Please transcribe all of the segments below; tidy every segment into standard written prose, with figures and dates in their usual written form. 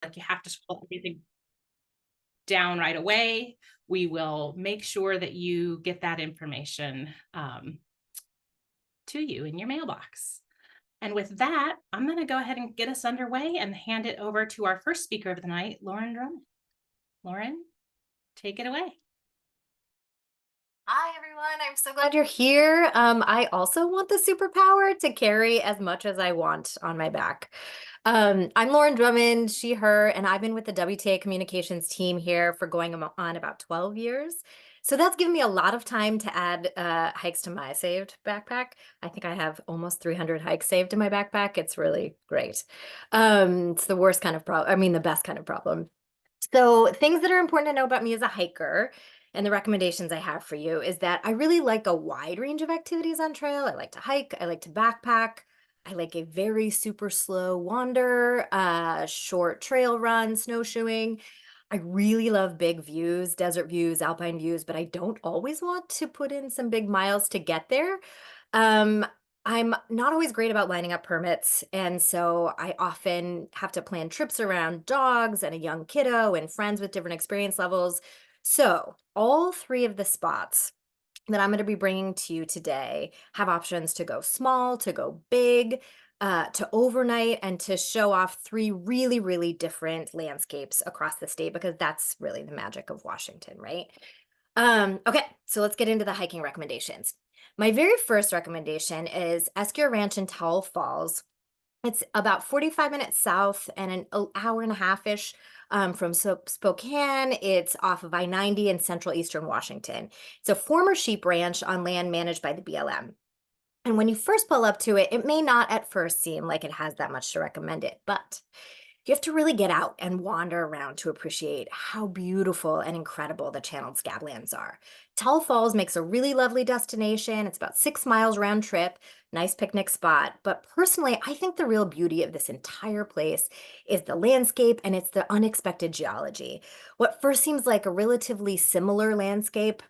like you have to scroll everything down right away. We will make sure that you get that information to you in your mailbox. And with that, I'm going to go ahead and get us underway and hand it over to our first speaker of the night, Lauren Drummond. Lauren, take it away. Hi, everyone. I'm so glad you're here. I also want the superpower to carry as much as I want on my back. I'm Lauren Drummond, she, her, and I've been with the WTA communications team here for going on about 12 years. So that's given me a lot of time to add hikes to my saved backpack. I think I have almost 300 hikes saved in my backpack. It's really great. It's the worst kind of problem. I mean, the best kind of problem. So, things that are important to know about me as a hiker and the recommendations I have for you is that I really like a wide range of activities on trail. I like to hike, I like to backpack, I like a very super slow wander, short trail run, snowshoeing. I really love big views, desert views, alpine views, but I don't always want to put in some big miles to get there. Um, I'm not always great about lining up permits, and so I often have to plan trips around dogs and a young kiddo and friends with different experience levels. So, all three of the spots that I'm going to be bringing to you today have options to go small, to go big, to overnight, and to show off three really, really different landscapes across the state because that's really the magic of Washington, right? Okay, so let's get into the hiking recommendations. My very first recommendation is Esquire Ranch in Towel Falls. It's about 45 minutes south and an hour and a half-ish from Spokane. It's off of I-90 in central eastern Washington. It's a former sheep ranch on land managed by the BLM. And when you first pull up to it, it may not at first seem like it has that much to recommend it, but you have to really get out and wander around to appreciate how beautiful and incredible the channeled scablands are. Tall Falls makes a really lovely destination. It's about 6 miles round trip, nice picnic spot. But personally, I think the real beauty of this entire place is the landscape and it's the unexpected geology. What first seems like a relatively similar landscape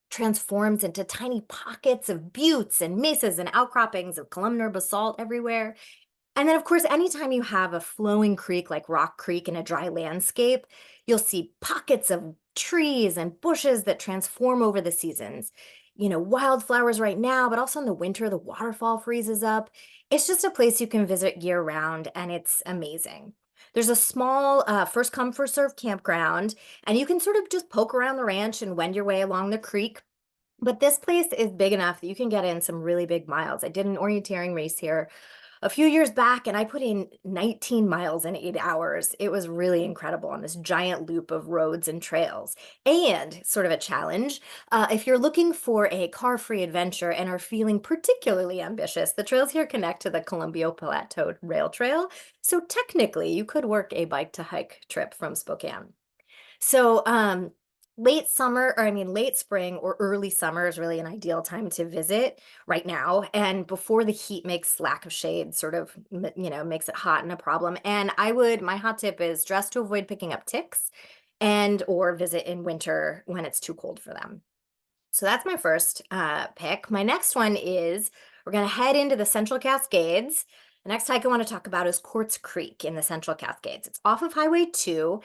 transforms into tiny pockets of buttes and mesas and outcroppings of columnar basalt everywhere. And then, of course, anytime you have a flowing creek like Rock Creek in a dry landscape, you'll see pockets of trees and bushes that transform over the seasons. Wildflowers right now, but also in the winter, the waterfall freezes up. It's just a place you can visit year round, and it's amazing. There's a small first come, first served campground, and you can sort of just poke around the ranch and wend your way along the creek. But this place is big enough that you can get in some really big miles. I did an orienteering race here a few years back and I put in 19 miles in 8 hours. It was really incredible on this giant loop of roads and trails. And sort of a challenge, if you're looking for a car-free adventure and are feeling particularly ambitious, the trails here connect to the Columbia Plateau Rail Trail. So technically, you could work a bike to hike trip from Spokane. So, late summer, or I mean, late spring or early summer is really an ideal time to visit right now. And before the heat makes lack of shade sort of, makes it hot and a problem. And my hot tip is dress to avoid picking up ticks and or visit in winter when it's too cold for them. So that's my first pick. My next one is we're going to head into the Central Cascades. The next hike I want to talk about is Quartz Creek in the Central Cascades. It's off of Highway 2.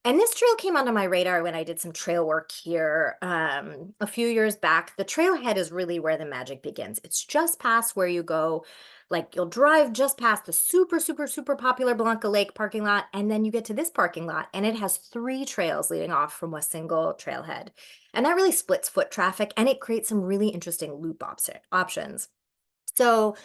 And this trail came onto my radar when I did some trail work here a few years back. The trailhead is really where the magic begins. It's just past where you go, like you'll drive just past the super, super, super popular Blanca Lake parking lot, and then you get to this parking lot, and it has three trails leading off from a single trailhead. And that really splits foot traffic, and it creates some really interesting loop options. So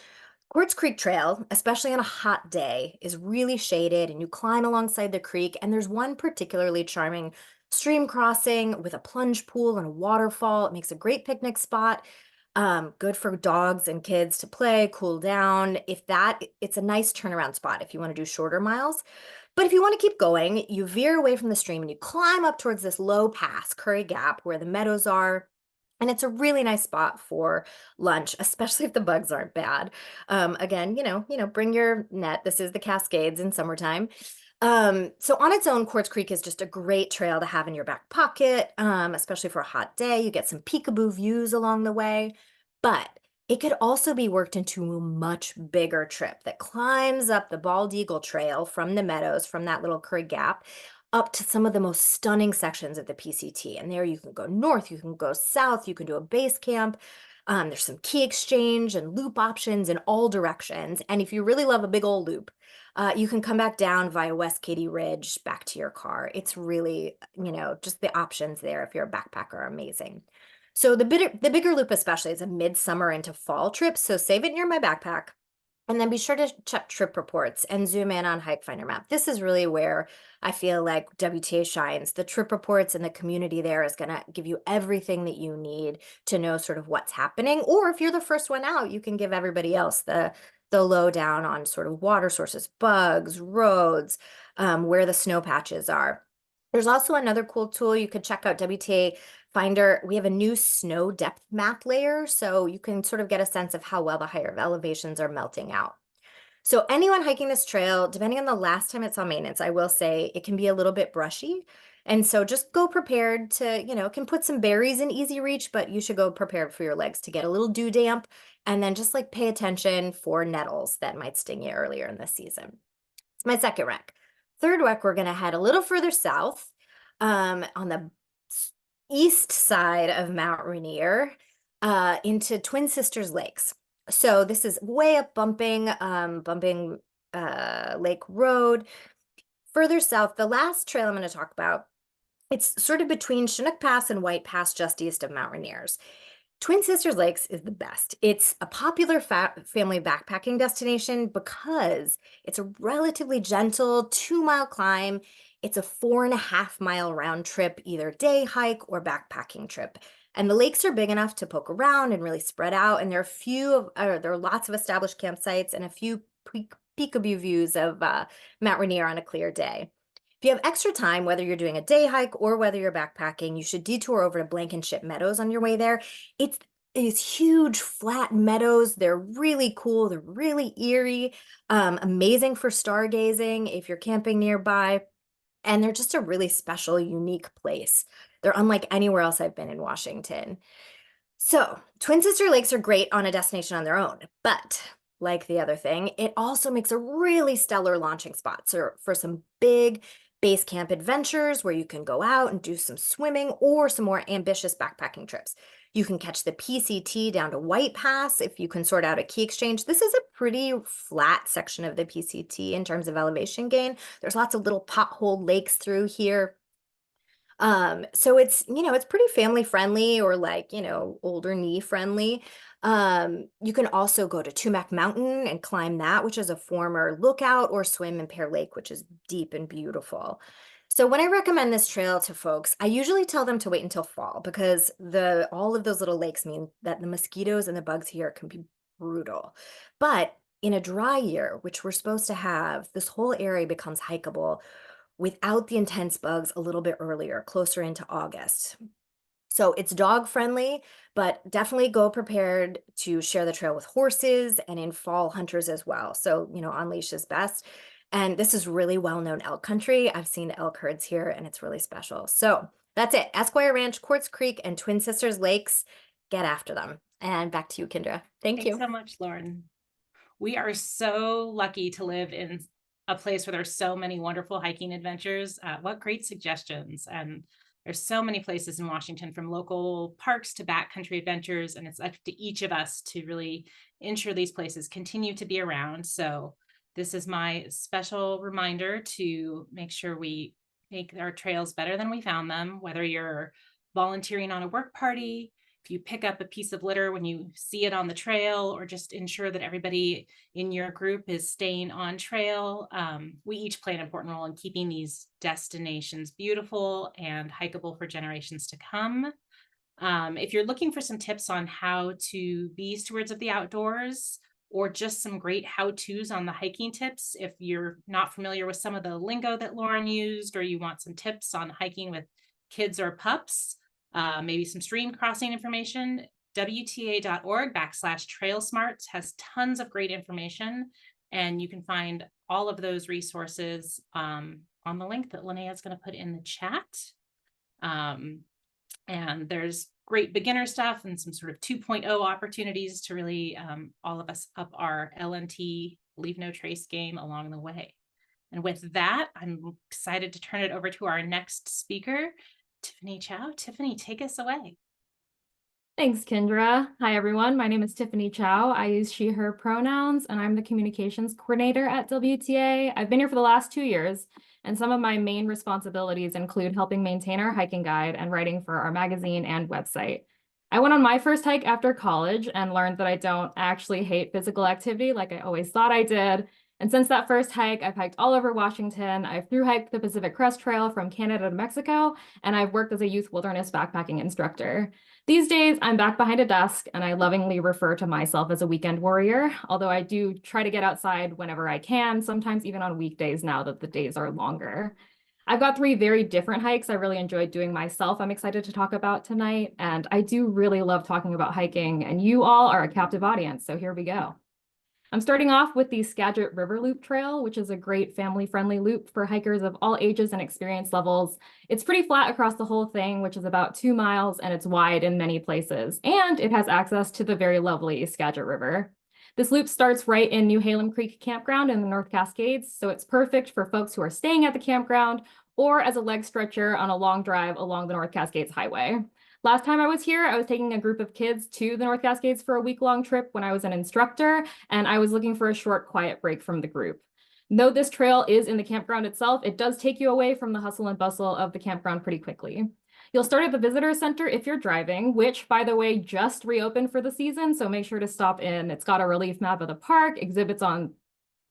Quartz Creek Trail, especially on a hot day, is really shaded and you climb alongside the creek. And there's one particularly charming stream crossing with a plunge pool and a waterfall. It makes a great picnic spot. Good for dogs and kids to play, cool down. It's a nice turnaround spot if you want to do shorter miles. But if you want to keep going, you veer away from the stream and you climb up towards this low pass, Curry Gap, where the meadows are. And it's a really nice spot for lunch, especially if the bugs aren't bad. Again, bring your net. This is the Cascades in summertime. So on its own, Quartz Creek is just a great trail to have in your back pocket, especially for a hot day. You get some peekaboo views along the way. But It could also be worked into a much bigger trip that climbs up the Bald Eagle Trail from the meadows, from that little Curry Gap, up to some of the most stunning sections of the PCT. And there you can go north, you can go south, you can do a base camp. There's some key exchange and loop options in all directions. And if you really love a big old loop, you can come back down via West Katy Ridge back to your car. It's really, just the options there if you're a backpacker are amazing. So the bigger loop especially is a midsummer into fall trip. So save it near my backpack. And then be sure to check trip reports and zoom in on Hike Finder Map. This is really where I feel like WTA shines. The trip reports and the community there is going to give you everything that you need to know sort of what's happening. Or if you're the first one out, you can give everybody else the lowdown on sort of water sources, bugs, roads, where the snow patches are. There's also another cool tool you could check out, WTA Finder. We have a new snow depth map layer, so you can sort of get a sense of how well the higher elevations are melting out. So anyone hiking this trail, depending on the last time it's on maintenance, I will say it can be a little bit brushy. And so just go prepared to, can put some berries in easy reach, but you should go prepared for your legs to get a little dew damp. And then just like pay attention for nettles that might sting you earlier in the season. It's my second rec. Third rec, we're going to head a little further south on the east side of Mount Rainier into Twin Sisters Lakes. So this is way up bumping Lake Road. Further south, the last trail I'm going to talk about, it's sort of between Chinook Pass and White Pass, just east of Mount Rainier's. Twin Sisters Lakes is the best. It's a popular family backpacking destination because it's a relatively gentle 2-mile climb. It's a 4.5-mile round trip, either day hike or backpacking trip. And the lakes are big enough to poke around and really spread out. And there are lots of established campsites and a few peekaboo views of Mount Rainier on a clear day. If you have extra time, whether you're doing a day hike or whether you're backpacking, you should detour over to Blankenship Meadows on your way there. It's these huge flat meadows. They're really cool. They're really eerie, amazing for stargazing if you're camping nearby. And they're just a really special, unique place. They're unlike anywhere else I've been in Washington. So, Twin Sister Lakes are great on a destination on their own, but like the other thing, it also makes a really stellar launching spot for some big base camp adventures where you can go out and do some swimming or some more ambitious backpacking trips. You can catch the PCT down to White Pass if you can sort out a key exchange. This is a pretty flat section of the PCT in terms of elevation gain. There's lots of little pothole lakes through here. So it's pretty family friendly or older knee friendly. You can also go to Tumac Mountain and climb that, which is a former lookout, or swim in Pear Lake, which is deep and beautiful. So when I recommend this trail to folks, I usually tell them to wait until fall because all of those little lakes mean that the mosquitoes and the bugs here can be brutal. But in a dry year, which we're supposed to have, this whole area becomes hikeable without the intense bugs a little bit earlier, closer into August. So it's dog friendly, but definitely go prepared to share the trail with horses and in fall hunters as well. So, on leash is best. And this is really well-known elk country. I've seen elk herds here and it's really special. So that's it. Esquire Ranch, Quartz Creek, and Twin Sisters Lakes. Get after them. And back to you, Kendra. Thank Thanks you. so much, Lauren. We are so lucky to live in a place where there's so many wonderful hiking adventures. What great suggestions. And there's so many places in Washington, from local parks to backcountry adventures. And it's up to each of us to really ensure these places continue to be around. So this is my special reminder to make sure we make our trails better than we found them, whether you're volunteering on a work party, if you pick up a piece of litter when you see it on the trail, or just ensure that everybody in your group is staying on trail. We each play an important role in keeping these destinations beautiful and hikeable for generations to come. If you're looking for some tips on how to be stewards of the outdoors, or just some great how-tos on the hiking tips, if you're not familiar with some of the lingo that Lauren used, or you want some tips on hiking with kids or pups, maybe some stream crossing information, WTA.org/trail smarts has tons of great information, and you can find all of those resources on the link that Linnea is going to put in the chat. And there's great beginner stuff and some sort of 2.0 opportunities to really all of us up our LNT leave no trace game along the way. And with that, I'm excited to turn it over to our next speaker, Tiffany Chow. Tiffany, take us away. Thanks, Kendra. Hi, everyone. My name is Tiffany Chow. I use she, her pronouns, and I'm the communications coordinator at WTA. I've been here for the last 2 years, and some of my main responsibilities include helping maintain our hiking guide and writing for our magazine and website. I went on my first hike after college and learned that I don't actually hate physical activity like I always thought I did. And since that first hike, I've hiked all over Washington. I've thru hiked the Pacific Crest Trail from Canada to Mexico, and I've worked as a youth wilderness backpacking instructor. These days, I'm back behind a desk, and I lovingly refer to myself as a weekend warrior, although I do try to get outside whenever I can, sometimes even on weekdays now that the days are longer. I've got 3 very different hikes I really enjoyed doing myself I'm excited to talk about tonight, and I do really love talking about hiking, and you all are a captive audience, so here we go. I'm starting off with the Skagit River Loop Trail, which is a great family-friendly loop for hikers of all ages and experience levels. It's pretty flat across the whole thing, which is about 2 miles, and it's wide in many places. And it has access to the very lovely Skagit River. This loop starts right in New Halem Creek Campground in the North Cascades, so it's perfect for folks who are staying at the campground or as a leg stretcher on a long drive along the North Cascades Highway. Last time I was here, I was taking a group of kids to the North Cascades for a week-long trip when I was an instructor, and I was looking for a short, quiet break from the group. Though this trail is in the campground itself, it does take you away from the hustle and bustle of the campground pretty quickly. You'll start at the visitor center if you're driving, which, by the way, just reopened for the season, so make sure to stop in. It's got a relief map of the park, exhibits on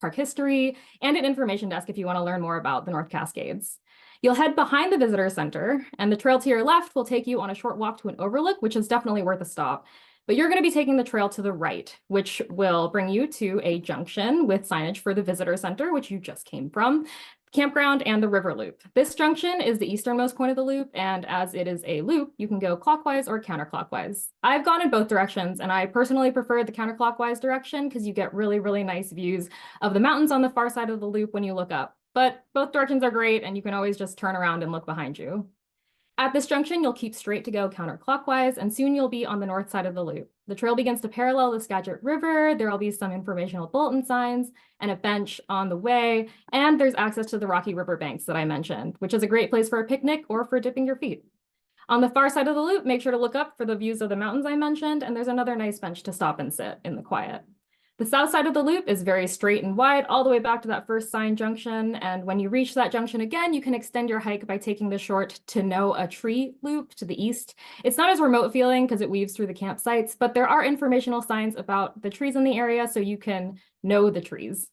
park history, and an information desk if you want to learn more about the North Cascades. You'll head behind the visitor center, and the trail to your left will take you on a short walk to an overlook, which is definitely worth a stop. But you're going to be taking the trail to the right, which will bring you to a junction with signage for the visitor center, which you just came from, campground, and the river loop. This junction is the easternmost point of the loop, and as it is a loop, you can go clockwise or counterclockwise. I've gone in both directions, and I personally prefer the counterclockwise direction because you get really, really nice views of the mountains on the far side of the loop when you look up. But both directions are great, and you can always just turn around and look behind you. At this junction, you'll keep straight to go counterclockwise, and soon you'll be on the north side of the loop. The trail begins to parallel the Skagit River. There will be some informational bulletin signs and a bench on the way, and there's access to the rocky river banks that I mentioned, which is a great place for a picnic or for dipping your feet. On the far side of the loop, make sure to look up for the views of the mountains I mentioned, and there's another nice bench to stop and sit in the quiet. The south side of the loop is very straight and wide all the way back to that first sign junction, and when you reach that junction again, you can extend your hike by taking the short To Know a Tree loop to the east. It's not as remote feeling because it weaves through the campsites, but there are informational signs about the trees in the area so you can know the trees.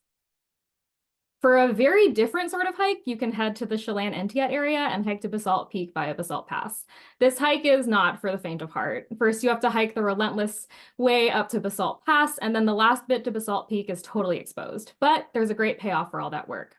For a very different sort of hike, you can head to the Chalan area and hike to Basalt Peak via Basalt Pass. This hike is not for the faint of heart. First, you have to hike the relentless way up to Basalt Pass, and then the last bit to Basalt Peak is totally exposed. But there's a great payoff for all that work.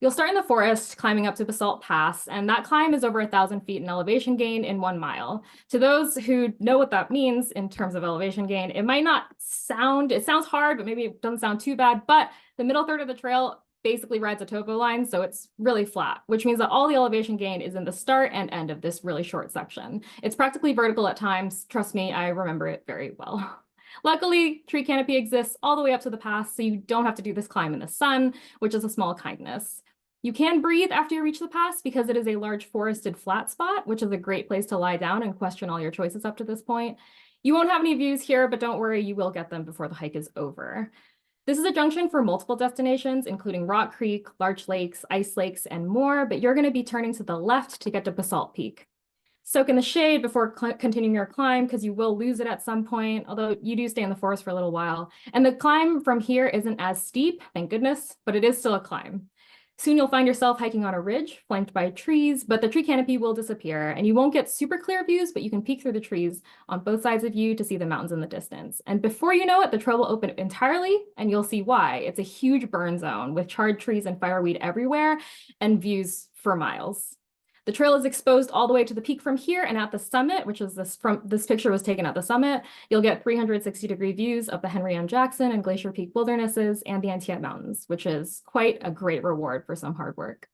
You'll start in the forest, climbing up to Basalt Pass, and that climb is over 1,000 feet in elevation gain in 1 mile. To those who know what that means in terms of elevation gain, it might not sound, it sounds hard, but maybe it doesn't sound too bad, but the middle third of the trail basically rides a topo line, so it's really flat, which means that all the elevation gain is in the start and end of this really short section. It's practically vertical at times. Trust me, I remember it very well. Luckily, tree canopy exists all the way up to the pass, so you don't have to do this climb in the sun, which is a small kindness. You can breathe after you reach the pass because it is a large forested flat spot, which is a great place to lie down and question all your choices up to this point. You won't have any views here, but don't worry, you will get them before the hike is over. This is a junction for multiple destinations, including Rock Creek, Larch Lakes, Ice Lakes, and more, but you're going to be turning to the left to get to Basalt Peak. Soak in the shade before continuing your climb because you will lose it at some point, although you do stay in the forest for a little while. And the climb from here isn't as steep, thank goodness, but it is still a climb. Soon you'll find yourself hiking on a ridge flanked by trees, but the tree canopy will disappear and you won't get super clear views, but you can peek through the trees on both sides of you to see the mountains in the distance. And before you know it, the trail will open entirely and you'll see why. It's a huge burn zone with charred trees and fireweed everywhere and views for miles. The trail is exposed all the way to the peak from here, and at the summit, which is this picture was taken at the summit, you'll get 360-degree views of the Henry M. Jackson and Glacier Peak wildernesses and the Antietam Mountains, which is quite a great reward for some hard work.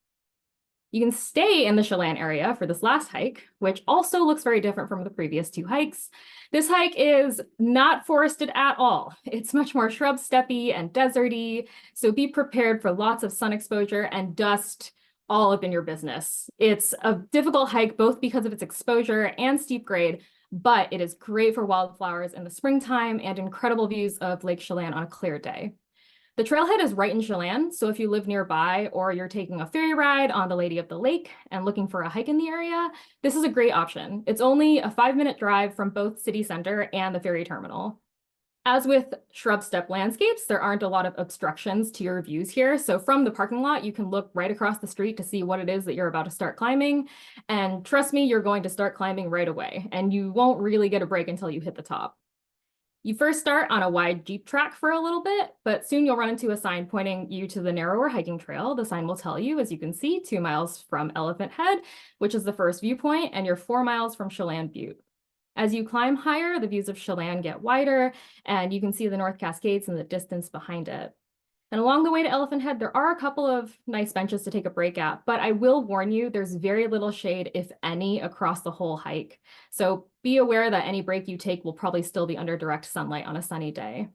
You can stay in the Chalan area for this last hike, which also looks very different from the previous 2 hikes. This hike is not forested at all. It's much more shrub steppy and deserty, so be prepared for lots of sun exposure and dust all up in your business. It's a difficult hike both because of its exposure and steep grade, but it is great for wildflowers in the springtime and incredible views of Lake Chelan on a clear day. The trailhead is right in Chelan, so if you live nearby or you're taking a ferry ride on the Lady of the Lake and looking for a hike in the area, this is a great option. It's only a 5-minute drive from both city center and the ferry terminal. As with shrub steppe landscapes, there aren't a lot of obstructions to your views here. So from the parking lot, you can look right across the street to see what it is that you're about to start climbing. And trust me, you're going to start climbing right away, and you won't really get a break until you hit the top. You first start on a wide Jeep track for a little bit, but soon you'll run into a sign pointing you to the narrower hiking trail. The sign will tell you, as you can see, 2 miles from Elephant Head, which is the first viewpoint, and you're 4 miles from Chelan Butte. As you climb higher, the views of Chelan get wider, and you can see the North Cascades in the distance behind it. And along the way to Elephant Head, there are a couple of nice benches to take a break at, but I will warn you, there's very little shade, if any, across the whole hike. So be aware that any break you take will probably still be under direct sunlight on a sunny day.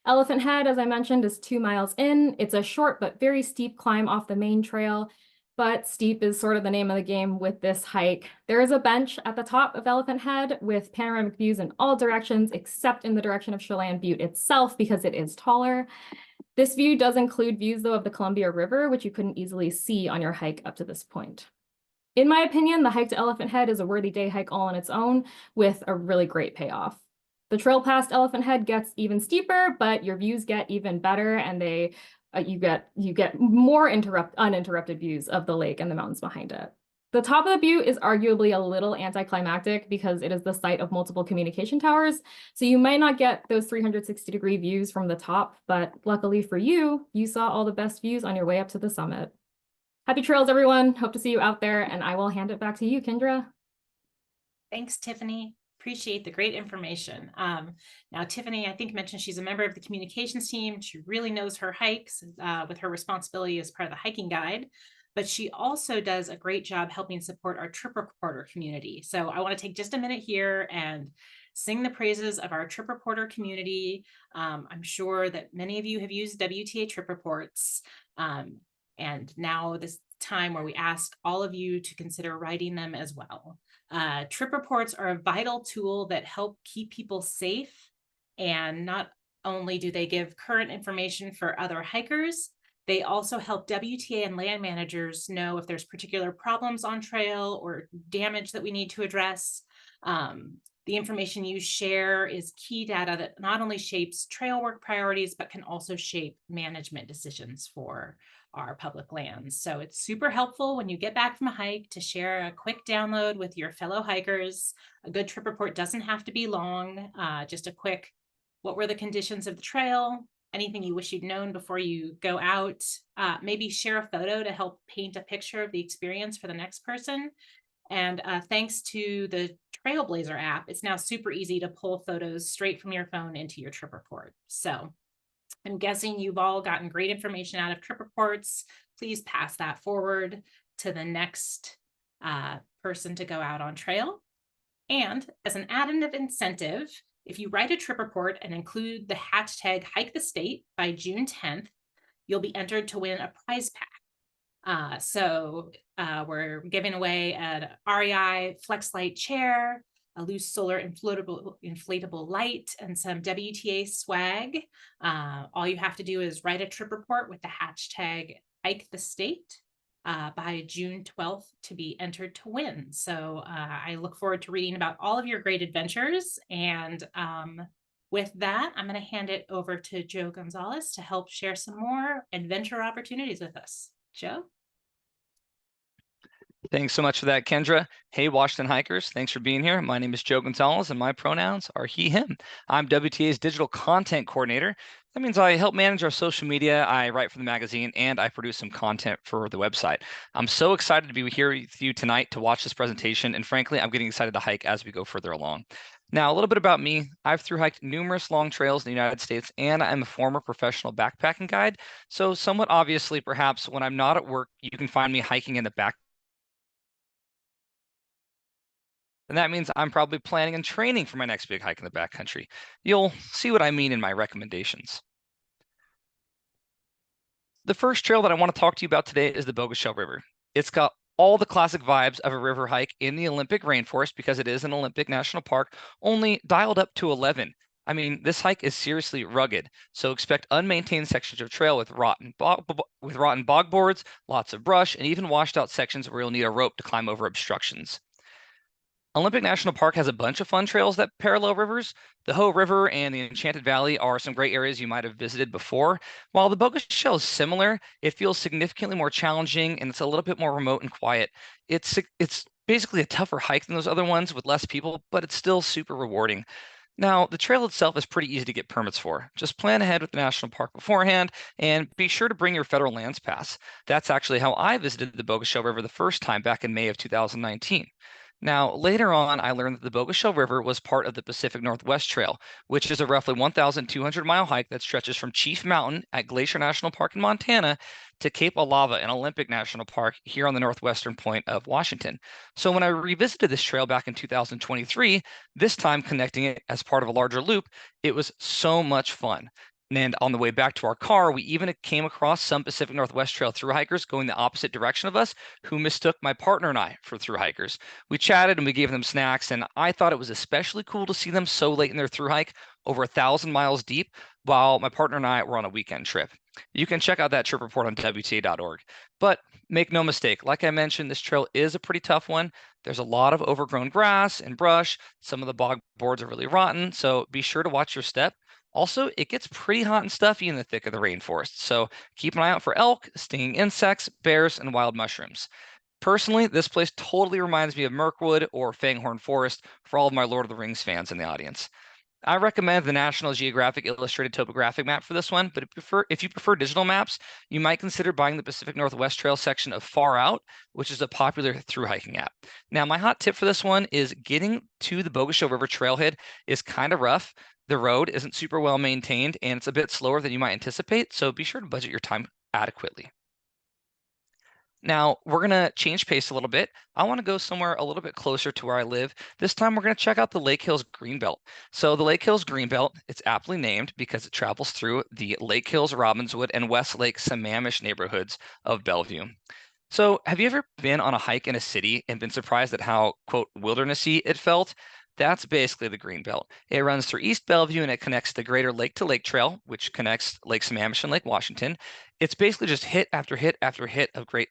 Elephant Head, as I mentioned, is 2 miles in. It's a short but very steep climb off the main trail, but steep is sort of the name of the game with this hike. There is a bench at the top of Elephant Head with panoramic views in all directions except in the direction of Chelan Butte itself because it is taller. This view does include views, though, of the Columbia River, which you couldn't easily see on your hike up to this point. In my opinion, the hike to Elephant Head is a worthy day hike all on its own with a really great payoff. The trail past Elephant Head gets even steeper, but your views get even better, and you get more uninterrupted views of the lake and the mountains behind it. The top of the butte is arguably a little anticlimactic because it is the site of multiple communication towers, so you might not get those 360-degree views from the top, but luckily for you, you saw all the best views on your way up to the summit. Happy trails, everyone. Hope to see you out there, and I will hand it back to you, Kendra. Thanks, Tiffany. Appreciate the great information. Now, Tiffany, I think mentioned she's a member of the communications team. She really knows her hikes with her responsibility as part of the hiking guide, but she also does a great job helping support our trip reporter community. So I want to take just a minute here and sing the praises of our trip reporter community. I'm sure that many of you have used WTA trip reports, and now this time where we ask all of you to consider writing them as well. Trip reports are a vital tool that help keep people safe, and not only do they give current information for other hikers, they also help WTA and land managers know if there's particular problems on trail or damage that we need to address. The information you share is key data that not only shapes trail work priorities, but can also shape management decisions for our public lands. So it's super helpful when you get back from a hike to share a quick download with your fellow hikers. A good trip report doesn't have to be long, just a quick, what were the conditions of the trail? Anything you wish you'd known before you go out? Maybe share a photo to help paint a picture of the experience for the next person. And thanks to the Trailblazer app, it's now super easy to pull photos straight from your phone into your trip report. So I'm guessing you've all gotten great information out of trip reports. Please pass that forward to the next person to go out on trail. And as an additive incentive, if you write a trip report and include the hashtag Hike the State by June 10th, you'll be entered to win a prize pack. So we're giving away an REI FlexLight chair, a loose solar inflatable light, and some WTA swag. All you have to do is write a trip report with the hashtag Hike the State by June 12th to be entered to win. So I look forward to reading about all of your great adventures. And with that, I'm going to hand it over to Joe Gonzalez to help share some more adventure opportunities with us. Joe? Thanks so much for that, Kendra. Hey, Washington hikers. Thanks for being here. My name is Joe Gonzalez, and my pronouns are he, him. I'm WTA's digital content coordinator. That means I help manage our social media, I write for the magazine, and I produce some content for the website. I'm so excited to be here with you tonight to watch this presentation, and frankly, I'm getting excited to hike as we go further along. Now, a little bit about me. I've thru hiked numerous long trails in the United States, and I'm a former professional backpacking guide. So somewhat obviously, perhaps when I'm not at work, you can find me hiking in the back. And that means I'm probably planning and training for my next big hike in the backcountry. You'll see what I mean in my recommendations. The first trail that I want to talk to you about today is the Bogachiel River. It's got all the classic vibes of a river hike in the Olympic rainforest because it is an Olympic national park, only dialed up to 11. I mean, this hike is seriously rugged, so expect unmaintained sections of trail with rotten bog boards, lots of brush, and even washed out sections where you'll need a rope to climb over obstructions. Olympic National Park has a bunch of fun trails that parallel rivers. The Hoh River and the Enchanted Valley are some great areas you might have visited before. While the Bogachiel is similar, it feels significantly more challenging and it's a little bit more remote and quiet. It's basically a tougher hike than those other ones with less people, but it's still super rewarding. Now, the trail itself is pretty easy to get permits for. Just plan ahead with the national park beforehand and be sure to bring your federal lands pass. That's actually how I visited the Bogachiel River the first time back in May of 2019. Now, later on, I learned that the Bogachiel River was part of the Pacific Northwest Trail, which is a roughly 1,200-mile hike that stretches from Chief Mountain at Glacier National Park in Montana to Cape Alava in Olympic National Park here on the northwestern point of Washington. So when I revisited this trail back in 2023, this time connecting it as part of a larger loop, it was so much fun. And on the way back to our car, we even came across some Pacific Northwest Trail thru hikers going the opposite direction of us who mistook my partner and I for thru hikers. We chatted and we gave them snacks, and I thought it was especially cool to see them so late in their thru hike, over 1,000 miles deep, while my partner and I were on a weekend trip. You can check out that trip report on WTA.org. But make no mistake, like I mentioned, this trail is a pretty tough one. There's a lot of overgrown grass and brush. Some of the bog boards are really rotten, so be sure to watch your step. Also, it gets pretty hot and stuffy in the thick of the rainforest, so keep an eye out for elk, stinging insects, bears, and wild mushrooms. Personally, this place totally reminds me of Mirkwood or Fanghorn Forest for all of my Lord of the Rings fans in the audience. I recommend the National Geographic Illustrated Topographic Map for this one, but if you prefer digital maps, you might consider buying the Pacific Northwest Trail section of Far Out, which is a popular thru hiking app. Now, my hot tip for this one is getting to the Bogachiel River trailhead is kind of rough. The road isn't super well maintained and it's a bit slower than you might anticipate, so be sure to budget your time adequately. Now, we're going to change pace a little bit. I want to go somewhere a little bit closer to where I live. This time, we're going to check out the Lake Hills Greenbelt. So the Lake Hills Greenbelt, it's aptly named because it travels through the Lake Hills, Robbinswood, and Westlake Sammamish neighborhoods of Bellevue. So have you ever been on a hike in a city and been surprised at how, quote, wildernessy it felt? That's basically the Greenbelt. It runs through East Bellevue and it connects the Greater Lake to Lake Trail, which connects Lake Sammamish and Lake Washington. It's basically just hit after hit after hit of great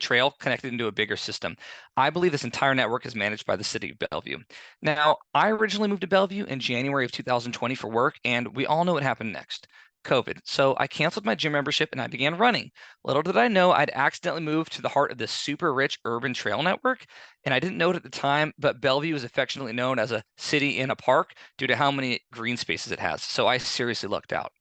trail connected into a bigger system. I believe this entire network is managed by the city of Bellevue. Now, I originally moved to Bellevue in January of 2020 for work, and we all know what happened next. COVID. So I canceled my gym membership and I began running. Little did I know I'd accidentally moved to the heart of this super rich urban trail network. And I didn't know it at the time, but Bellevue is affectionately known as a city in a park due to how many green spaces it has. So I seriously lucked out.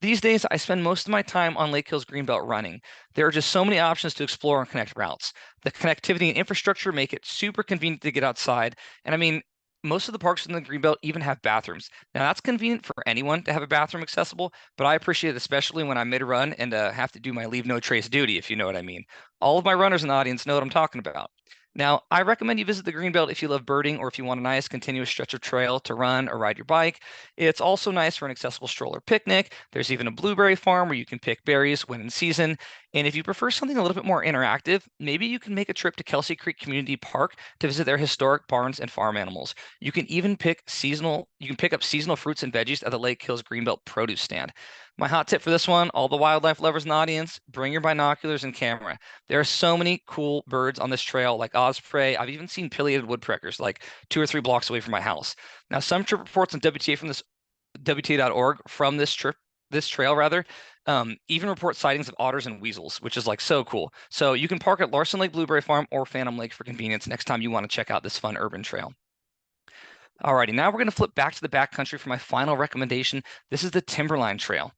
These days, I spend most of my time on Lake Hills Greenbelt running. There are just so many options to explore and connect routes. The connectivity and infrastructure make it super convenient to get outside. And I mean, most of the parks in the Greenbelt even have bathrooms. Now, that's convenient for anyone to have a bathroom accessible, but I appreciate it especially when I'm mid-run and have to do my leave no trace duty, if you know what I mean. All of my runners in the audience know what I'm talking about. Now, I recommend you visit the Greenbelt if you love birding or if you want a nice continuous stretch of trail to run or ride your bike. It's also nice for an accessible stroller picnic. There's even a blueberry farm where you can pick berries when in season. And if you prefer something a little bit more interactive, maybe you can make a trip to Kelsey Creek Community Park to visit their historic barns and farm animals. You can even pick up seasonal fruits and veggies at the Lake Hills Greenbelt produce stand. My hot tip for this one, all the wildlife lovers in the audience, bring your binoculars and camera. There are so many cool birds on this trail, like osprey. I've even seen pileated woodpeckers like 2 or 3 blocks away from my house. Now, some trip reports on WTA from this WTA.org from this trail rather, even report sightings of otters and weasels, which is like so cool. So you can park at Larson Lake Blueberry Farm or Phantom Lake for convenience next time you want to check out this fun urban trail. Alrighty, now we're going to flip back to the backcountry for my final recommendation. This is the Timberline Trail.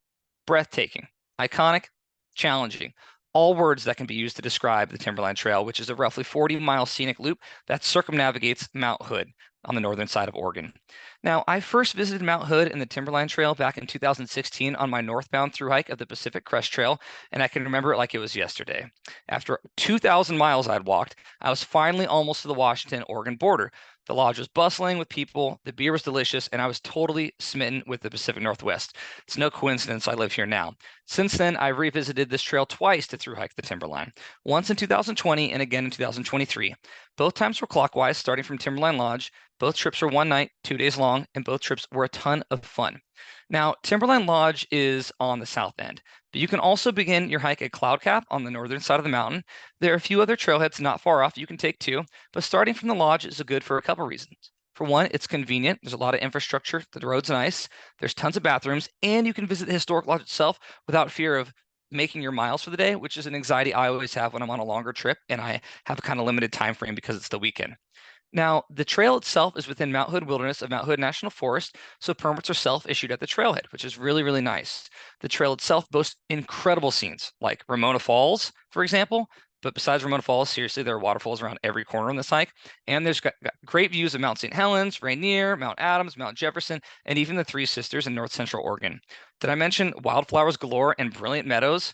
Breathtaking, iconic, challenging. All words that can be used to describe the Timberline Trail, which is a roughly 40-mile scenic loop that circumnavigates Mount Hood. on the northern side of Oregon. Now, I first visited Mount Hood and the Timberline Trail back in 2016 on my northbound through hike of the Pacific Crest Trail, and I can remember it like it was yesterday. After 2,000 miles I'd walked, I was finally almost to the Washington-Oregon border. The lodge was bustling with people, the beer was delicious, and I was totally smitten with the Pacific Northwest. It's no coincidence I live here now. Since then, I revisited this trail twice to through hike the Timberline, once in 2020 and again in 2023. Both times were clockwise, starting from Timberline Lodge. Both trips were 1 night, 2 days long, and both trips were a ton of fun. Now, Timberline Lodge is on the south end, but you can also begin your hike at Cloud Cap on the northern side of the mountain. There are a few other trailheads not far off you can take too, but starting from the lodge is good for a couple reasons. For one, it's convenient. There's a lot of infrastructure. The road's nice. There's tons of bathrooms, and you can visit the historic lodge itself without fear of making your miles for the day, which is an anxiety I always have when I'm on a longer trip and I have a kind of limited time frame because it's the weekend. Now, the trail itself is within Mount Hood Wilderness of Mount Hood National Forest, so permits are self-issued at the trailhead, which is really, really nice. The trail itself boasts incredible scenes, like Ramona Falls, for example, but besides Ramona Falls, seriously, there are waterfalls around every corner on this hike, and there's got great views of Mount St. Helens, Rainier, Mount Adams, Mount Jefferson, and even the Three Sisters in north central Oregon. Did I mention wildflowers galore and brilliant meadows?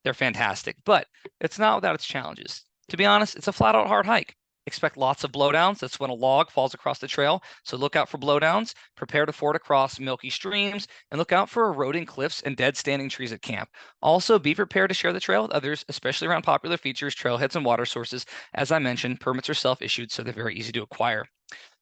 They're fantastic, but it's not without its challenges. To be honest, it's a flat-out hard hike. Expect lots of blowdowns. That's when a log falls across the trail. So look out for blowdowns, prepare to ford across milky streams, and look out for eroding cliffs and dead standing trees at camp. Also, be prepared to share the trail with others, especially around popular features, trailheads, and water sources. As I mentioned, permits are self-issued, so they're very easy to acquire.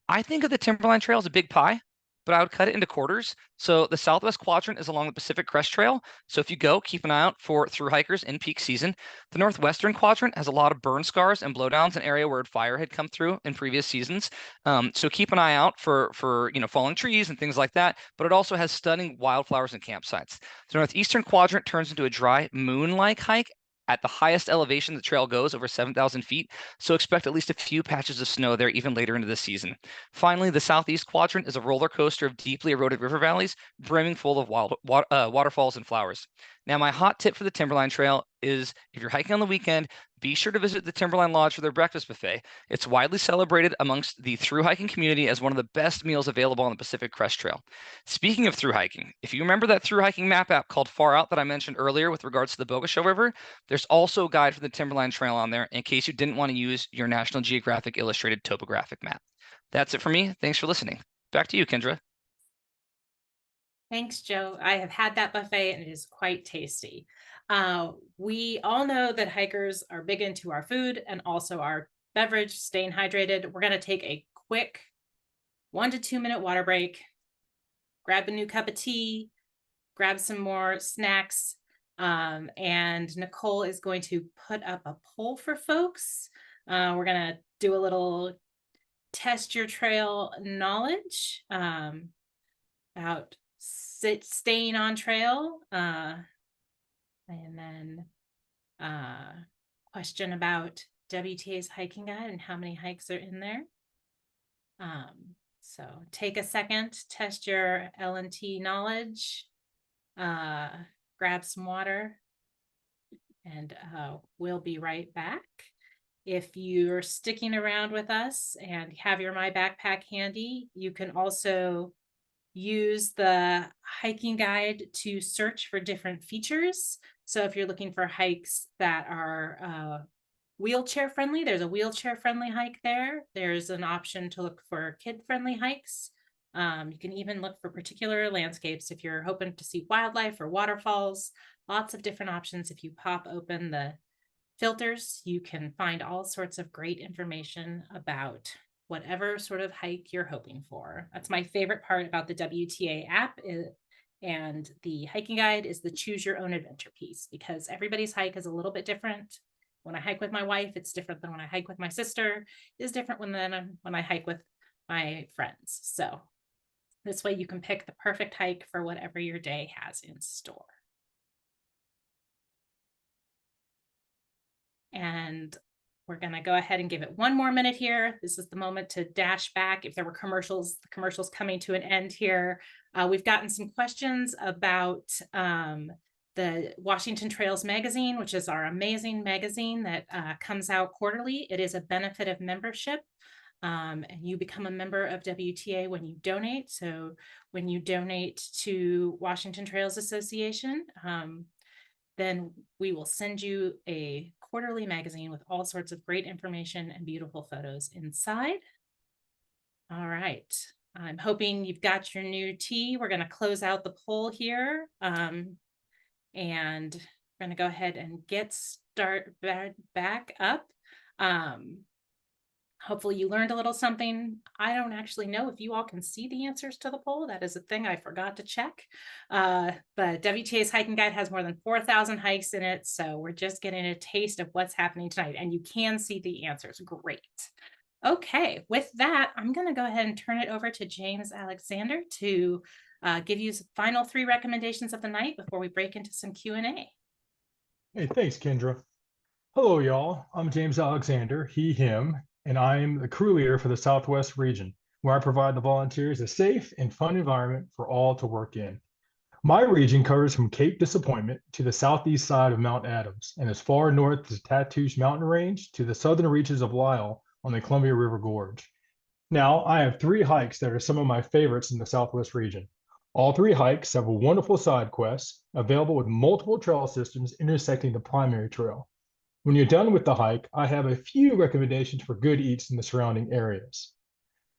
I think of the Timberline Trail as a big pie, but I would cut it into quarters. So the southwest quadrant is along the Pacific Crest Trail. So if you go, keep an eye out for through hikers in peak season. The northwestern quadrant has a lot of burn scars and blowdowns, an area where fire had come through in previous seasons. So keep an eye out for fallen trees and things like that. But it also has stunning wildflowers and campsites. The northeastern quadrant turns into a dry moon-like hike. At the highest elevation the trail goes, over 7,000 feet, so expect at least a few patches of snow there even later into the season. Finally, the southeast quadrant is a roller coaster of deeply eroded river valleys, brimming full of waterfalls and flowers. Now, my hot tip for the Timberline Trail is if you're hiking on the weekend, be sure to visit the Timberline Lodge for their breakfast buffet. It's widely celebrated amongst the through hiking community as one of the best meals available on the Pacific Crest Trail. Speaking of through hiking, if you remember that through hiking map app called Far Out that I mentioned earlier with regards to the Bogacill River, there's also a guide for the Timberline Trail on there in case you didn't want to use your National Geographic illustrated topographic map. That's it for me. Thanks for listening. Back to you, Kendra. Thanks, Joe. I have had that buffet and it is quite tasty. We all know that hikers are big into our food and also our beverage, staying hydrated. We're going to take a quick 1 to 2 minute water break, grab a new cup of tea, grab some more snacks, and Nicole is going to put up a poll for folks. We're going to do a little test your trail knowledge about staying on trail, and then question about WTA's hiking guide and how many hikes are in there. So take a second, test your L&T knowledge, grab some water, and we'll be right back. If you're sticking around with us and have your My Backpack handy, you can also use the hiking guide to search for different features. So if you're looking for hikes that are wheelchair friendly, there's a wheelchair friendly hike there. There's an option to look for kid friendly hikes. You can even look for particular landscapes if you're hoping to see wildlife or waterfalls. Lots of different options. If you pop open the filters, you can find all sorts of great information about whatever sort of hike you're hoping for. That's my favorite part about the WTA app and the hiking guide is the choose your own adventure piece, because everybody's hike is a little bit different. When I hike with my wife, it's different than when I hike with my sister, is different when I hike with my friends. So this way you can pick the perfect hike for whatever your day has in store. And we're going to go ahead and give it 1 more minute here. This is the moment to dash back. If there were commercials, the commercial's coming to an end here. We've gotten some questions about the Washington Trails magazine, which is our amazing magazine that comes out quarterly. It is a benefit of membership. And you become a member of WTA when you donate. So when you donate to Washington Trails Association, then we will send you a quarterly magazine with all sorts of great information and beautiful photos inside. All right. I'm hoping you've got your new tea. We're going to close out the poll here. And we're going to go ahead and get back up. Hopefully you learned a little something. I don't actually know if you all can see the answers to the poll. That is a thing I forgot to check. But WTA's hiking guide has more than 4,000 hikes in it. So we're just getting a taste of what's happening tonight, and you can see the answers. Great. Okay, with that, I'm going to go ahead and turn it over to James Alexander to give you the final 3 recommendations of the night before we break into some Q&A. Hey, thanks, Kendra. Hello, y'all. I'm James Alexander, he, him, and I am the crew leader for the Southwest region, where I provide the volunteers a safe and fun environment for all to work in. My region covers from Cape Disappointment to the southeast side of Mount Adams, and as far north as Tatoosh Mountain Range to the southern reaches of Lyle on the Columbia River Gorge. Now, I have 3 hikes that are some of my favorites in the Southwest region. All 3 hikes have a wonderful side quests available with multiple trail systems intersecting the primary trail. When you're done with the hike, I have a few recommendations for good eats in the surrounding areas.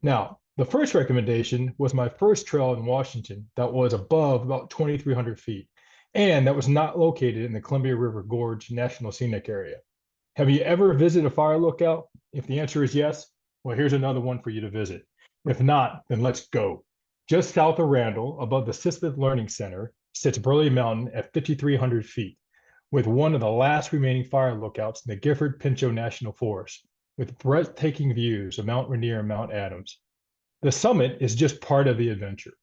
Now, the first recommendation was my first trail in Washington that was above about 2,300 feet, and that was not located in the Columbia River Gorge National Scenic Area. Have you ever visited a fire lookout? If the answer is yes, well, here's another one for you to visit. If not, then let's go. Just south of Randall, above the Sismith Learning Center, sits Burley Mountain at 5,300 feet, with one of the last remaining fire lookouts in the Gifford-Pinchot National Forest, with breathtaking views of Mount Rainier and Mount Adams. The summit is just part of the adventure.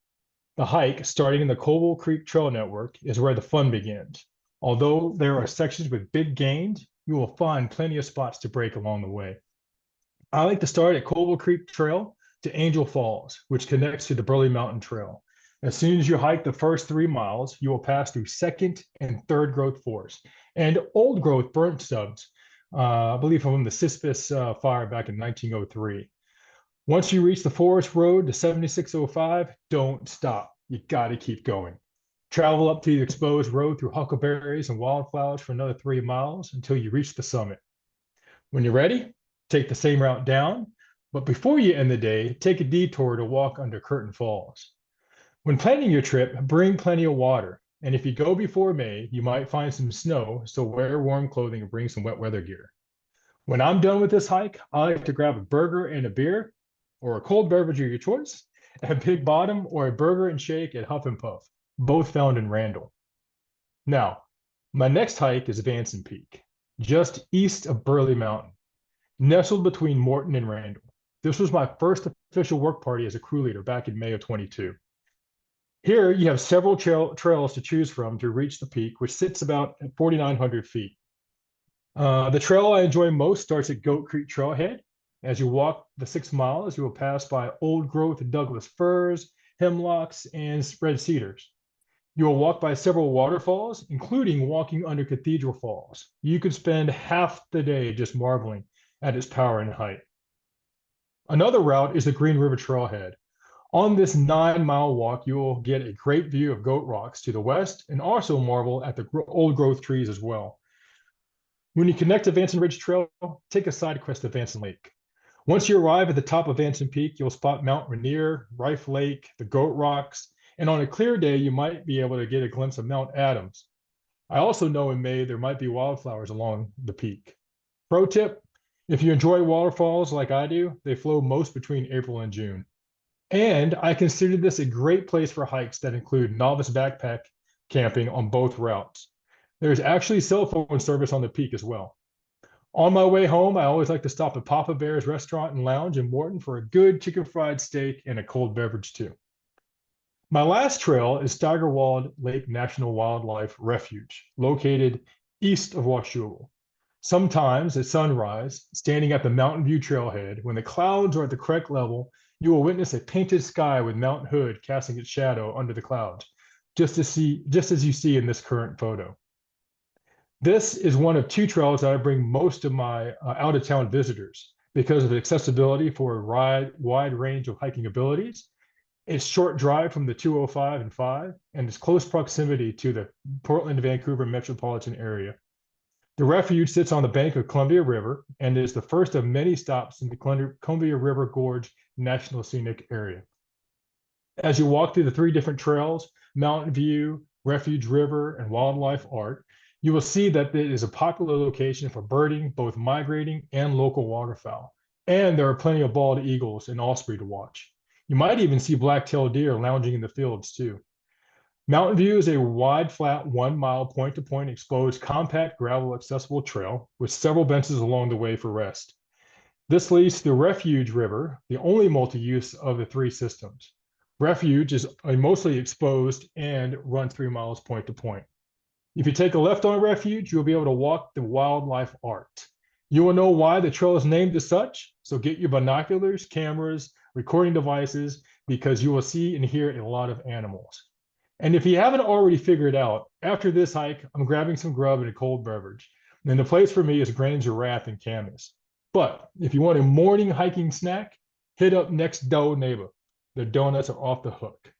The hike, starting in the Colville Creek Trail Network, is where the fun begins. Although there are sections with big gains, you will find plenty of spots to break along the way. I like to start at Colville Creek Trail to Angel Falls, which connects to the Burley Mountain Trail. As soon as you hike the first 3 miles, you will pass through second and third growth forests and old growth burnt stubs, I believe from the Sismith fire back in 1903. Once you reach the forest road to 7605, don't stop. You got to keep going. Travel up to the exposed road through huckleberries and wildflowers for another 3 miles until you reach the summit. When you're ready, take the same route down, but before you end the day, take a detour to walk under Curtin Falls. When planning your trip, bring plenty of water, and if you go before May, you might find some snow, so wear warm clothing and bring some wet weather gear. When I'm done with this hike, I like to grab a burger and a beer, or a cold beverage of your choice, at Big Bottom, or a burger and shake at Huff and Puff, both found in Randall. Now, my next hike is Vanson Peak, just east of Burley Mountain, nestled between Morton and Randall. This was my first official work party as a crew leader back in May of 22. Here, you have several trails to choose from to reach the peak, which sits about at 4,900 feet. The trail I enjoy most starts at Goat Creek Trailhead. As you walk the 6 miles, you will pass by old growth Douglas firs, hemlocks, and spread cedars. You will walk by several waterfalls, including walking under Cathedral Falls. You could spend half the day just marveling at its power and height. Another route is the Green River Trailhead. On this 9-mile walk, you will get a great view of Goat Rocks to the west and also marvel at the old growth trees as well. When you connect to Vanson Ridge Trail, take a side quest to Vanson Lake. Once you arrive at the top of Vanson Peak, you'll spot Mount Rainier, Rife Lake, the Goat Rocks, and on a clear day, you might be able to get a glimpse of Mount Adams. I also know in May, there might be wildflowers along the peak. Pro tip, if you enjoy waterfalls like I do, they flow most between April and June. And I consider this a great place for hikes that include novice backpack camping on both routes. There's actually cell phone service on the peak as well. On my way home, I always like to stop at Papa Bear's Restaurant and Lounge in Morton for a good chicken fried steak and a cold beverage too. My last trail is Steigerwald Lake National Wildlife Refuge, located east of Washougal. Sometimes at sunrise, standing at the Mountain View Trailhead, when the clouds are at the correct level, you will witness a painted sky with Mount Hood casting its shadow under the clouds, just as you see in this current photo. This is one of 2 trails that I bring most of my out-of-town visitors, because of accessibility for a wide range of hiking abilities. It's short drive from the 205 and 5, and it's close proximity to the Portland-Vancouver metropolitan area. The refuge sits on the bank of Columbia River and is the first of many stops in the Columbia River Gorge National Scenic Area. As you walk through the 3 different trails, Mountain View, Refuge River, and Wildlife Art, you will see that it is a popular location for birding, both migrating and local waterfowl. And there are plenty of bald eagles and osprey to watch. You might even see black-tailed deer lounging in the fields too. Mountain View is a wide, flat, 1-mile point-to-point exposed, compact, gravel accessible trail with several benches along the way for rest. This leads to the Refuge River, the only multi-use of the 3 systems. Refuge is mostly exposed and runs 3 miles point to point. If you take a left on Refuge, you'll be able to walk the Wildlife Art. You will know why the trail is named as such, so get your binoculars, cameras, recording devices, because you will see and hear a lot of animals. And if you haven't already figured out, after this hike, I'm grabbing some grub and a cold beverage. And the place for me is Grand Giraffe in Camas. But if you want a morning hiking snack, hit up Next Dough Neighbor. The donuts are off the hook.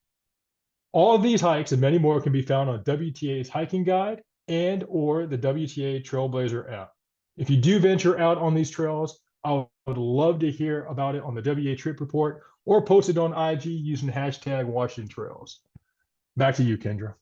All of these hikes and many more can be found on WTA's hiking guide and or the WTA Trailblazer app. If you do venture out on these trails, I would love to hear about it on the WTA Trip Report or post it on IG using hashtag Washington Trails. Back to you, Kendra.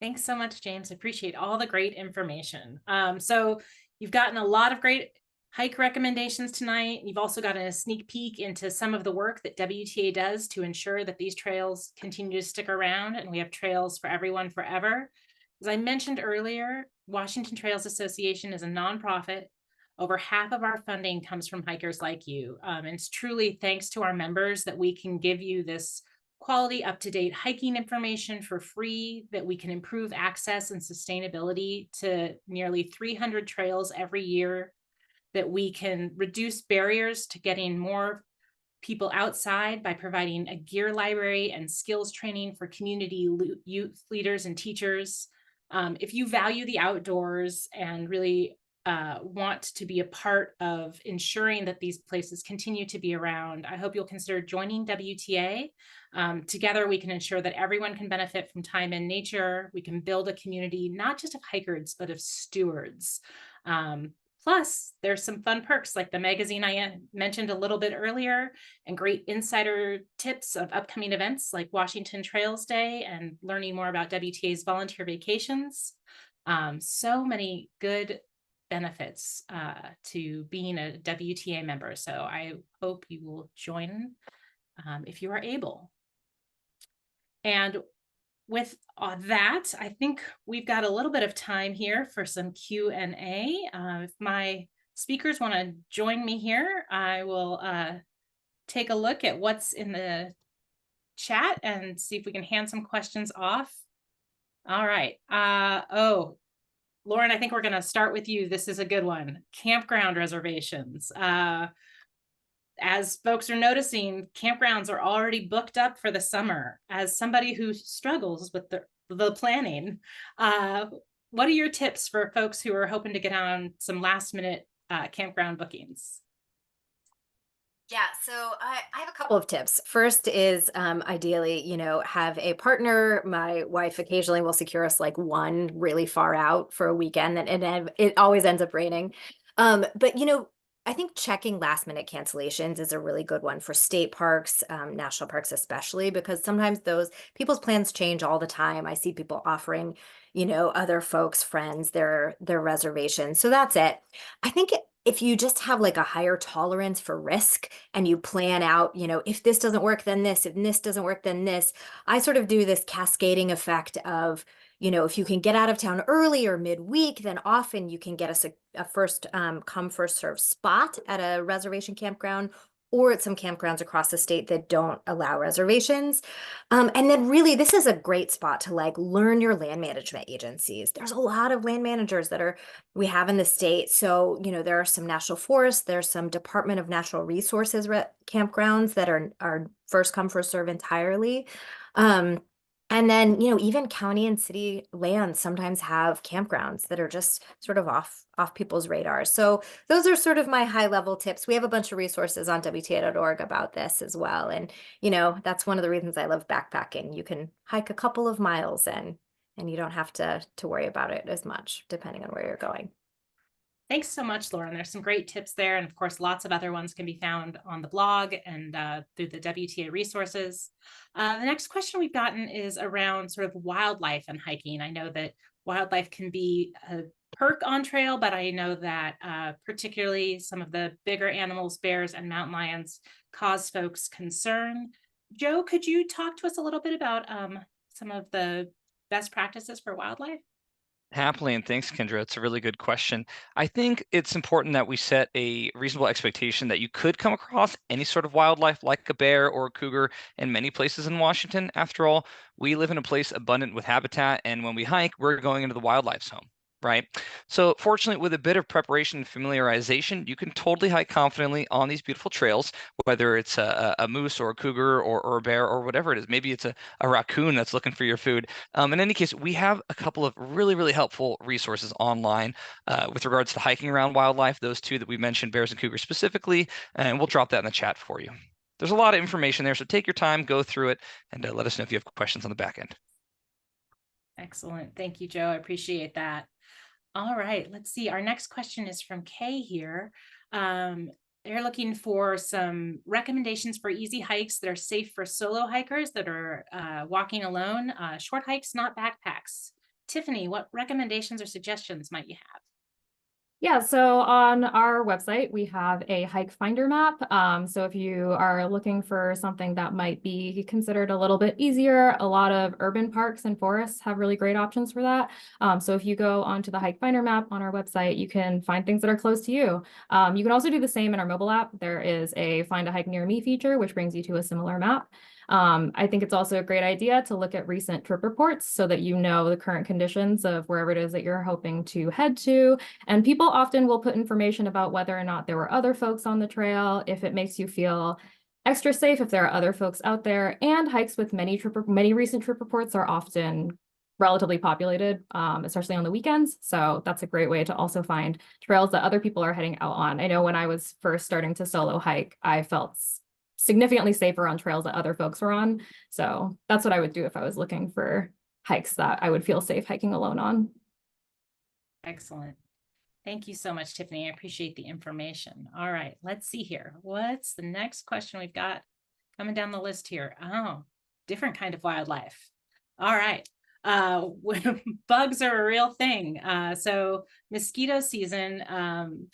Thanks so much, James. I appreciate all the great information. So you've gotten a lot of great hike recommendations tonight. You've also gotten a sneak peek into some of the work that WTA does to ensure that these trails continue to stick around and we have trails for everyone forever. As I mentioned earlier, Washington Trails Association is a nonprofit. Over half of our funding comes from hikers like you. And it's truly thanks to our members that we can give you this quality, up-to-date hiking information for free, that we can improve access and sustainability to nearly 300 trails every year, that we can reduce barriers to getting more people outside by providing a gear library and skills training for community youth leaders and teachers. If you value the outdoors and really want to be a part of ensuring that these places continue to be around, I hope you'll consider joining WTA. Together, we can ensure that everyone can benefit from time in nature. We can build a community, not just of hikers, but of stewards. Plus, there's some fun perks like the magazine I mentioned a little bit earlier, and great insider tips of upcoming events like Washington Trails Day and learning more about WTA's volunteer vacations. So many good benefits to being a WTA member. So I hope you will join if you are able. And with that, I think we've got a little bit of time here for some Q&A. If my speakers want to join me here, I will take a look at what's in the chat and see if we can hand some questions off. All right. Oh, Lauren, I think we're going to start with you. This is a good one. Campground reservations. As folks are noticing, campgrounds are already booked up for the summer. As somebody who struggles with the planning, what are your tips for folks who are hoping to get on some last minute campground bookings? Yeah, so I have a couple of tips. First is ideally, have a partner. My wife occasionally will secure us like one really far out for a weekend, and it always ends up raining. But I think checking last minute cancellations is a really good one for state parks, national parks especially, because sometimes those people's plans change all the time. I see people offering, other folks, friends, their reservations. So that's it. I think if you just have like a higher tolerance for risk and you plan out, if this doesn't work, then this, if this doesn't work, then this, I sort of do this cascading effect of, if you can get out of town early or midweek, then often you can get a first come, first serve spot at a reservation campground or at some campgrounds across the state that don't allow reservations. And then really, this is a great spot to like learn your land management agencies. There's a lot of land managers we have in the state. So, there are some national forests, there's some Department of Natural Resources campgrounds that are first come, first serve entirely. And then, even county and city lands sometimes have campgrounds that are just sort of off people's radars. So those are sort of my high level tips. We have a bunch of resources on WTA.org about this as well. And, that's one of the reasons I love backpacking. You can hike a couple of miles and you don't have to worry about it as much, depending on where you're going. Thanks so much, Lauren. There's some great tips there. And of course, lots of other ones can be found on the blog and through the WTA resources. The next question we've gotten is around sort of wildlife and hiking. I know that wildlife can be a perk on trail, but I know that particularly some of the bigger animals, bears and mountain lions, cause folks concern. Joe, could you talk to us a little bit about some of the best practices for wildlife? Happily, and thanks, Kendra. It's a really good question. I think it's important that we set a reasonable expectation that you could come across any sort of wildlife like a bear or a cougar in many places in Washington. After all, we live in a place abundant with habitat, and when we hike, we're going into the wildlife's home, right? So fortunately, with a bit of preparation and familiarization, you can totally hike confidently on these beautiful trails, whether it's a moose or a cougar or a bear or whatever it is. Maybe it's a raccoon that's looking for your food. In any case, we have a couple of really, really helpful resources online with regards to hiking around wildlife, those two that we mentioned, bears and cougars specifically, and we'll drop that in the chat for you. There's a lot of information there, so take your time, go through it, and let us know if you have questions on the back end. Excellent. Thank you, Joe. I appreciate that. All right, let's see. Our next question is from Kay here. They're looking for some recommendations for easy hikes that are safe for solo hikers that are walking alone, short hikes, not backpacks. Tiffany, what recommendations or suggestions might you have? Yeah, so on our website, we have a hike finder map. So if you are looking for something that might be considered a little bit easier, a lot of urban parks and forests have really great options for that. So if you go onto the hike finder map on our website, you can find things that are close to you. You can also do the same in our mobile app. There is a find a hike near me feature, which brings you to a similar map. I think it's also a great idea to look at recent trip reports so that you know the current conditions of wherever it is that you're hoping to head to. And people often will put information about whether or not there were other folks on the trail, if it makes you feel extra safe, if there are other folks out there. And hikes with many recent trip reports are often relatively populated, especially on the weekends. So that's a great way to also find trails that other people are heading out on. I know when I was first starting to solo hike, I felt significantly safer on trails that other folks were on. So that's what I would do if I was looking for hikes that I would feel safe hiking alone on. Excellent. Thank you so much, Tiffany. I appreciate the information. All right, let's see here. What's the next question we've got coming down the list here? Oh, different kind of wildlife. All right. Bugs are a real thing. So mosquito season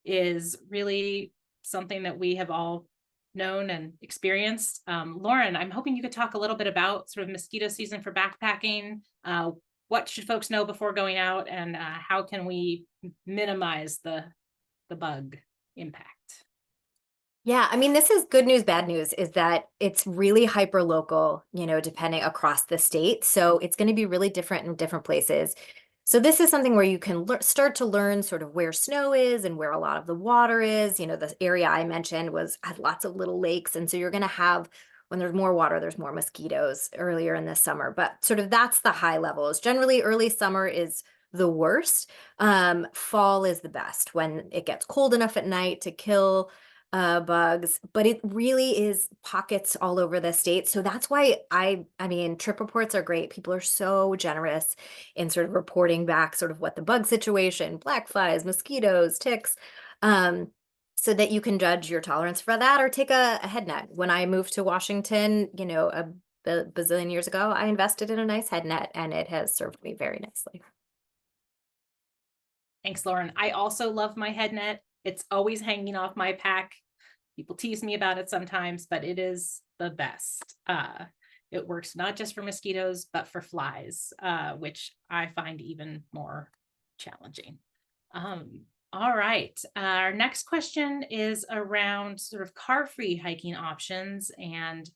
is really something that we have all known and experienced. Lauren, I'm hoping you could talk a little bit about sort of mosquito season for backpacking. What should folks know before going out, and how can we minimize the bug impact? Yeah, I mean, this is good news, bad news, is that it's really hyper local, depending across the state. So it's going to be really different in different places. So this is something where you can start to learn sort of where snow is and where a lot of the water is. The area I mentioned had lots of little lakes. And so you're going to have, when there's more water, there's more mosquitoes earlier in the summer. But sort of that's the high levels. Generally, early summer is the worst. Fall is the best when it gets cold enough at night to kill bugs, but it really is pockets all over the state. So that's why I mean, trip reports are great. People are so generous in sort of reporting back sort of what the bug situation, black flies, mosquitoes, ticks, so that you can judge your tolerance for that or take a head net. When I moved to Washington, a bazillion years ago, I invested in a nice head net and it has served me very nicely. Thanks, Lauren. I also love my head net. It's always hanging off my pack. People tease me about it sometimes, but it is the best. It works not just for mosquitoes, but for flies, which I find even more challenging. All right. Our next question is around sort of car-free hiking options and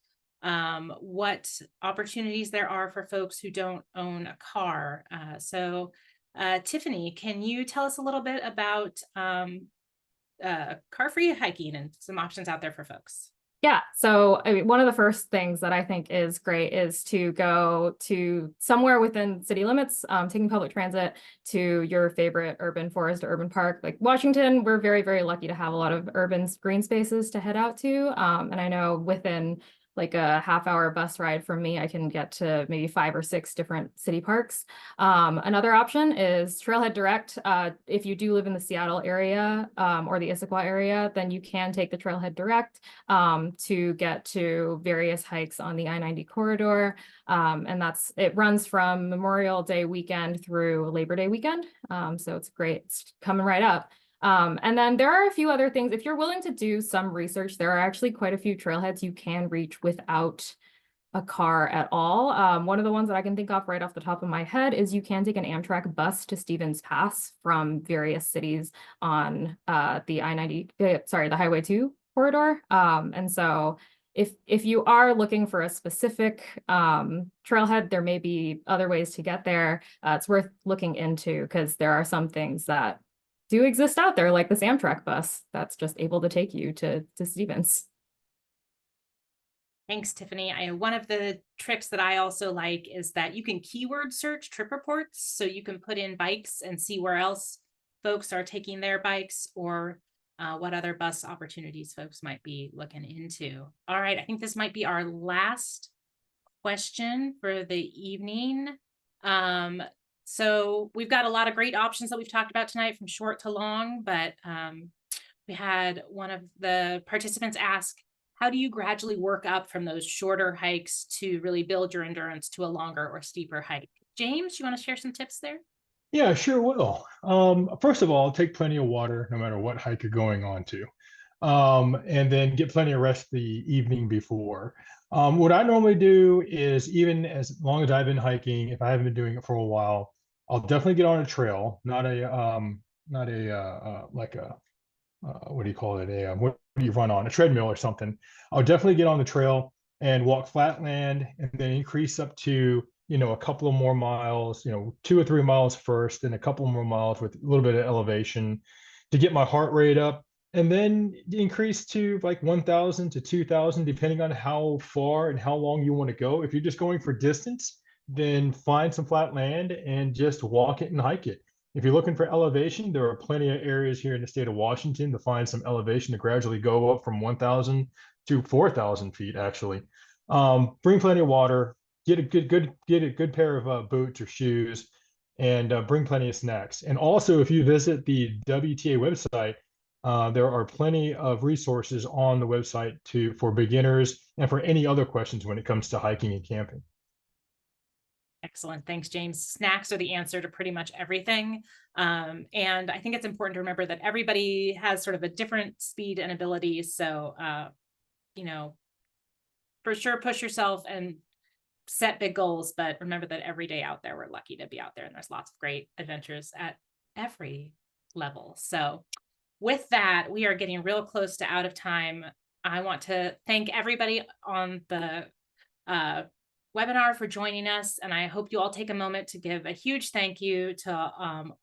what opportunities there are for folks who don't own a car. So Tiffany, can you tell us a little bit about car-free hiking and some options out there for folks? Yeah, so I mean, one of the first things that I think is great is to go to somewhere within city limits, taking public transit to your favorite urban forest or urban park. Like Washington, we're very, very lucky to have a lot of urban green spaces to head out to. And I know within like a half-hour bus ride from me, I can get to maybe 5 or 6 different city parks. Another option is Trailhead Direct. If you do live in the Seattle area or the Issaquah area, then you can take the Trailhead Direct to get to various hikes on the I-90 corridor. And it runs from Memorial Day weekend through Labor Day weekend. So it's great. It's coming right up. And then there are a few other things. If you're willing to do some research, there are actually quite a few trailheads you can reach without a car at all. One of the ones that I can think of right off the top of my head is you can take an Amtrak bus to Stevens Pass from various cities on the I-90, the Highway 2 corridor. And so if you are looking for a specific trailhead, there may be other ways to get there. It's worth looking into because there are some things that do exist out there, like this Amtrak bus that's just able to take you to Stevens. Thanks, Tiffany. One of the tricks that I also like is that you can keyword search trip reports. So you can put in bikes and see where else folks are taking their bikes or what other bus opportunities folks might be looking into. All right, I think this might be our last question for the evening. So we've got a lot of great options that we've talked about tonight, from short to long, but we had one of the participants ask, how do you gradually work up from those shorter hikes to really build your endurance to a longer or steeper hike? James, you want to share some tips there? Yeah, sure will. First of all, take plenty of water no matter what hike you're going on to. And then get plenty of rest the evening before. What I normally do is, even as long as I've been hiking, if I haven't been doing it for a while, I'll definitely get on a trail, not a what do you call it? What do you run on? A treadmill or something. I'll definitely get on the trail and walk flat land, and then increase up to, a couple of more miles, 2 or 3 miles first, and a couple more miles with a little bit of elevation to get my heart rate up, and then increase to like 1,000 to 2,000, depending on how far and how long you want to go. If you're just going for distance, then find some flat land and just walk it and hike it. If you're looking for elevation, there are plenty of areas here in the state of Washington to find some elevation to gradually go up from 1,000 to 4,000 feet, actually. Bring plenty of water, get a good pair of boots or shoes, and bring plenty of snacks. And also, if you visit the WTA website, there are plenty of resources on the website for beginners and for any other questions when it comes to hiking and camping. Excellent. Thanks, James. Snacks are the answer to pretty much everything. And I think it's important to remember that everybody has sort of a different speed and ability. So, for sure, push yourself and set big goals, but remember that every day out there, we're lucky to be out there, and there's lots of great adventures at every level. So with that, we are getting real close to out of time. I want to thank everybody on the webinar for joining us, and I hope you all take a moment to give a huge thank you to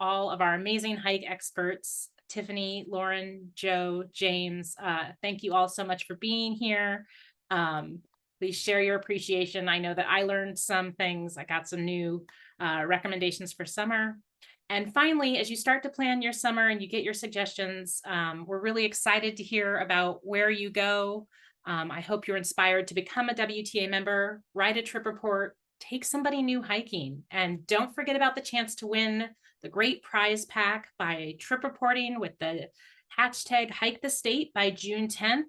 all of our amazing hike experts, Tiffany, Lauren, Joe, James. Thank you all so much for being here. Please share your appreciation. I know that I learned some things. I got some new recommendations for summer. And finally, as you start to plan your summer and you get your suggestions, we're really excited to hear about where you go. I hope you're inspired to become a WTA member, write a trip report, take somebody new hiking, and don't forget about the chance to win the great prize pack by trip reporting with the hashtag Hike the State by June 10th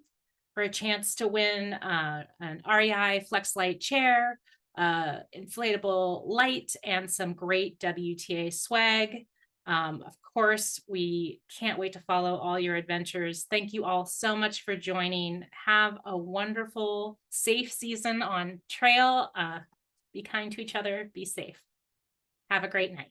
for a chance to win an REI FlexLight chair, inflatable light, and some great WTA swag. Of course, we can't wait to follow all your adventures. Thank you all so much for joining. Have a wonderful, safe season on trail. Be kind to each other. Be safe. Have a great night.